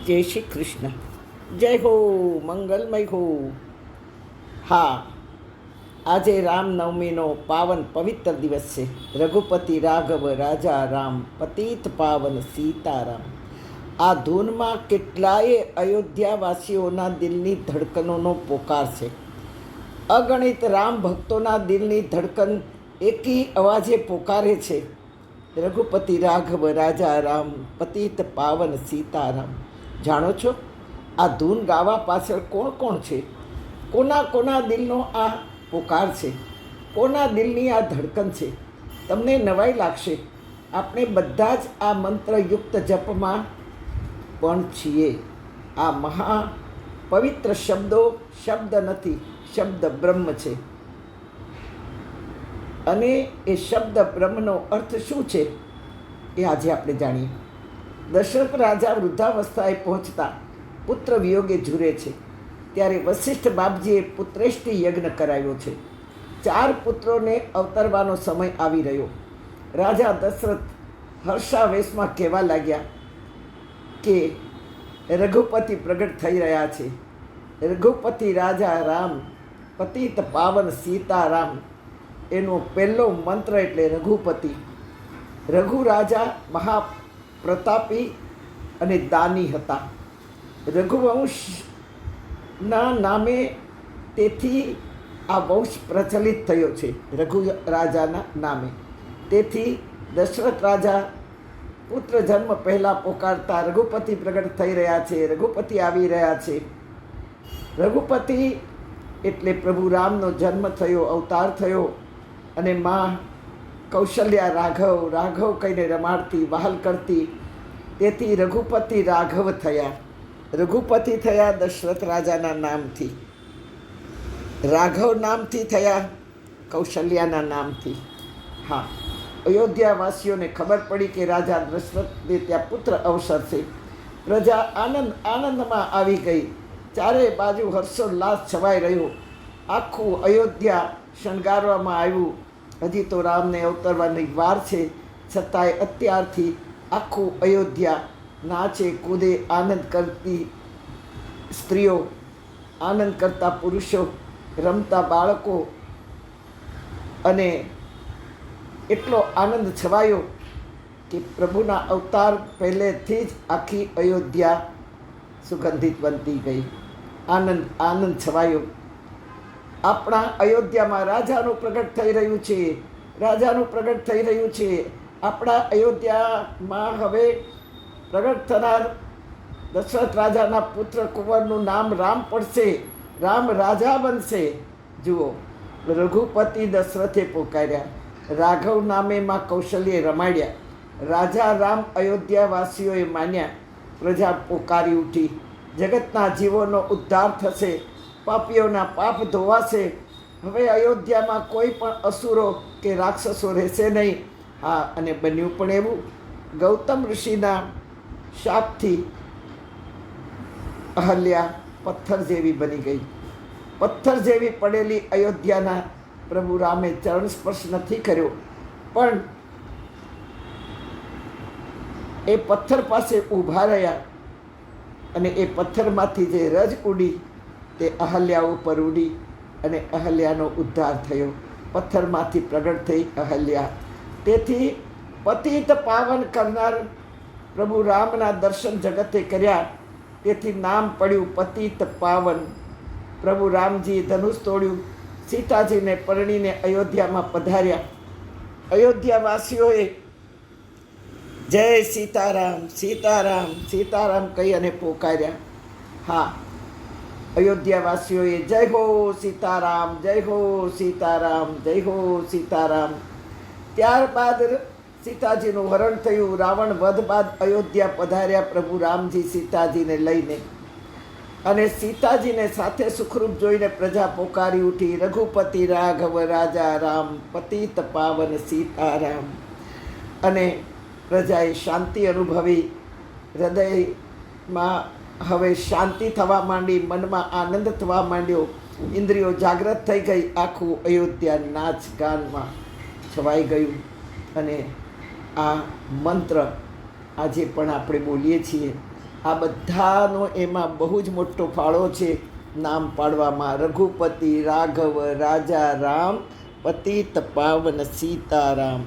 જય શ્રી કૃષ્ણ. જય હો, મંગલમય હો. હા, આજે રામનવમીનો પાવન પવિત્ર દિવસ છે. રઘુપતિ રાઘવ રાજા રામ, પતિત પાવન સીતારામ. આ ધૂનમાં કેટલાય અયોધ્યાવાસીઓના દિલની ધડકનોનો પોકાર છે. અગણિત રામ ભક્તોના દિલની ધડકન એકી અવાજે પોકારે છે, રઘુપતિ રાઘવ રાજા રામ, પતિત પાવન સીતારામ. જાણો છો, આ ધૂન ગાવા પાછળ કોણ કોણ છે? કોના કોના દિલનો આ પોકાર છે? કોના દિલની આ ધડકન છે? તમને નવાઈ લાગશે. આપણે બધા જ આ મંત્રયુક્ત જપમાં પણ છીએ. આ મહા પવિત્ર શબ્દો શબ્દ નથી, શબ્દ બ્રહ્મ છે. અને એ શબ્દ બ્રહ્મનો અર્થ શું છે એ આજે આપણે જાણીએ. દશરથ રાજા વૃદ્ધાવસ્થાએ પહોંચતા પુત્ર વિયોગે ઝૂરે છે. ત્યારે વશિષ્ઠ બાપજીએ પુત્રેષ્ટિ યજ્ઞ કરાવ્યો છે. 4 પુત્રોને અવતરવાનો સમય આવી રહ્યો. રાજા દશરથ હર્ષાવેશમાં કહેવા લાગ્યા કે રઘુપતિ પ્રગટ થઈ રહ્યા છે. રઘુપતિ રાજા રામ, પતિત પાવન સીતારામ. એનો પહેલો મંત્ર એટલે રઘુપતિ. રઘુ રાજા મહાપ્રતાપી અને દાની હતા. રઘુવંશના નામે તેથી આ વંશ પ્રચલિત થયો છે, રઘુ રાજાના નામે. તેથી દશરથ રાજા પુત્ર જન્મ પહેલાં પોકારતા રઘુપતિ પ્રગટ થઈ રહ્યા છે, રઘુપતિ આવી રહ્યા છે. રઘુપતિ એટલે પ્રભુ રામનો જન્મ થયો, અવતાર થયો. અને માં કૌશલ્યા રાઘવ રાઘવ કહીને રમાડતી, વહાલ કરતી. તેથી રઘુપતિ રાઘવ થયા. રઘુપતિ થયા દશરથ રાજાના નામથી, રાઘવ નામથી થયા, કૌશલ્યાના નામથી. હા, અયોધ્યાવાસીઓને ખબર પડી કે રાજા દશરથને ત્યાં પુત્ર અવસરશે. પ્રજા આનંદમાં આવી ગઈ. ચારે બાજુ હર્ષોલ્લાસ છવાઈ રહ્યો. આખું અયોધ્યા શણગારવામાં આવ્યું. હજી તો રામને અવતરવાની વાર છે, છતાંય અત્યારથી આખું અયોધ્યા નાચે કૂદે. આનંદ કરતી સ્ત્રીઓ, આનંદ કરતા પુરુષો, રમતા બાળકો, અને એટલો આનંદ છવાયો કે પ્રભુના અવતાર પહેલેથી જ આખી અયોધ્યા સુગંધિત બનતી ગઈ. આનંદ છવાયો. આપણા અયોધ્યામાં રાજાનું પ્રગટ થઈ રહ્યું છે, રાજાનું પ્રગટ થઈ રહ્યું છે. આપણા અયોધ્યામાં હવે પ્રગટ થનાર દશરથ રાજાના પુત્ર કુંવરનું નામ રામ પડશે, રામ રાજા બનશે. જુઓ, રઘુપતિ દશરથે પોકાર્યા, રાઘવ નામે માં કૌશલ્યે રમાડ્યા. રાજા રામ અયોધ્યાવાસીઓએ માન્યા. પ્રજા પોકારી ઉઠી, જગતના જીવોનો ઉદ્ધાર થશે, પાપીઓના પાપ ધોવાશે. હવે અયોધ્યામાં કોઈ પણ અસુરો કે રાક્ષસો રહેશે નહીં. હા, અને બન્યું પણ એવું. ગૌતમ ઋષિના શાપથી અહલ્યા પથ્થર જેવી બની ગઈ. પથ્થર જેવી પડેલી અયોધ્યાના પ્રભુ રામે ચરણ સ્પર્શ નથી કર્યો, પણ એ પથ્થર પાસે ઊભા રહ્યા. અને એ પથ્થરમાંથી જે રજ ઉડી તે અહલ્યા ઉપર ઉડી અને અહલ્યાનો ઉદ્ધાર થયો. પથ્થરમાંથી પ્રગટ થઈ અહલ્યા. તેથી પતિત પાવન કરનાર પ્રભુ રામના દર્શન જગતે કર્યા. તેથી નામ પડ્યું પતિત પાવન. પ્રભુ રામજી ધનુષ તોડ્યું, સીતાજીને પરણીને અયોધ્યામાં પધાર્યા. અયોધ્યાવાસીઓએ જય સીતારામ, સીતારામ, સીતારામ કહી અને પોકાર્યા. હા, અયોધ્યાવાસીઓએ જય હો સીતારામ, જય હો સીતારામ, જય હો સીતારામ. ત્યારબાદ સીતાજીનું હરણ થયું. રાવણ વધ બાદ અયોધ્યા પધાર્યા પ્રભુ રામજી સીતાજીને લઈને. અને સીતાજીને સાથે સુખરૂપ જોઈને પ્રજા પોકારી ઉઠી, રઘુપતિ રાઘવ રાજા રામ, પતિત પાવન સીતારામ. અને પ્રજાએ શાંતિ અનુભવી. હૃદયમાં હવે શાંતિ થવા માંડી, મનમાં આનંદ થવા માંડ્યો, ઇન્દ્રિયો જાગૃત થઈ ગઈ. આખું અયોધ્યા નાચ ગાનમાં છવાઈ ગયું. અને આ મંત્ર આજે પણ આપણે બોલીએ છીએ. આ બધાનો એમાં બહુ જ મોટો ફાળો છે નામ પાડવામાં. રઘુપતિ રાઘવ રાજા રામ પતિત પાવન સીતારામ.